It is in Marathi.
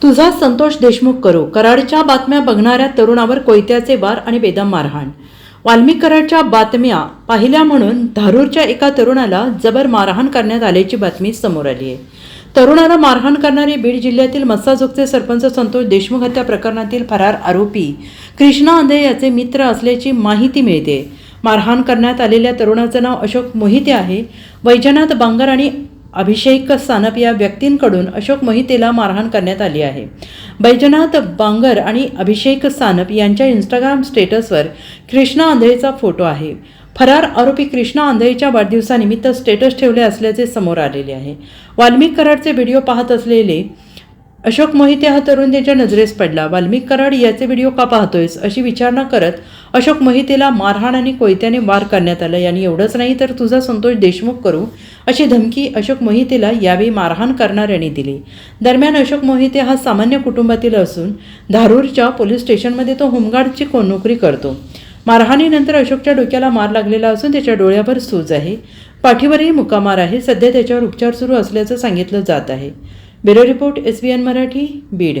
तुझा संतोष देशमुख करू. कराडच्या बातम्या बघणाऱ्या तरुणावर कोयत्याचे वार आणि बेदम मारहाण. वाल्मिक कराडच्या बातम्या पाहिल्या म्हणून धारूरच्या एका तरुणाला जबर मारहाण करण्यात आल्याची बातमी समोर आली आहे. तरुणाला मारहाण करणारे बीड जिल्ह्यातील मस्साजोगचे सरपंच संतोष देशमुख हत्या प्रकरणातील फरार आरोपी कृष्णा आंधळे याचे मित्र असल्याची माहिती मिळते. मारहाण करण्यात आलेल्या तरुणाचं नाव अशोक मोहिते आहे. वैजनाथ बांगर आणि अभिषेक सानप या व्यक्तींकडून अशोक मोहितेला मारहाण करण्यात आली आहे. बैजनाथ बांगर आणि अभिषेक सानप यांच्या इंस्टाग्राम स्टेटसवर कृष्णा आंधळेचा फोटो आहे. फरार आरोपी कृष्णा आंधळेच्या वाढदिवसानिमित्त स्टेटस ठेवले असल्याचे समोर आलेले आहे. वाल्मिक कराडचे व्हिडिओ पाहत असलेले अशोक मोहिते हा तरुण त्याच्या नजरेस पडला. वाल्मिक कराड याचे व्हिडिओ का पाहतोयस अशी विचारणा करत अशोक मोहितेला मारहाण आणि कोयत्याने वार करण्यात आला. यांनी एवढंच नाही तर तुझा संतोष देशमुख करू अशी धमकी अशोक मोहितेला यावेळी मारहाण करणाऱ्यांनी दिली. दरम्यान अशोक मोहिते हा सामान्य कुटुंबातील असून धारूरच्या पोलीस स्टेशनमध्ये तो होमगार्डची नोकरी करतो. मारहाणीनंतर अशोकच्या डोक्याला मार लागलेला असून त्याच्या डोळ्यावर सूज आहे. पाठीवरही मुक्कामार आहे. सध्या त्याच्यावर उपचार सुरू असल्याचं सांगितलं जात आहे. Bureau report SBN Marathi Beed.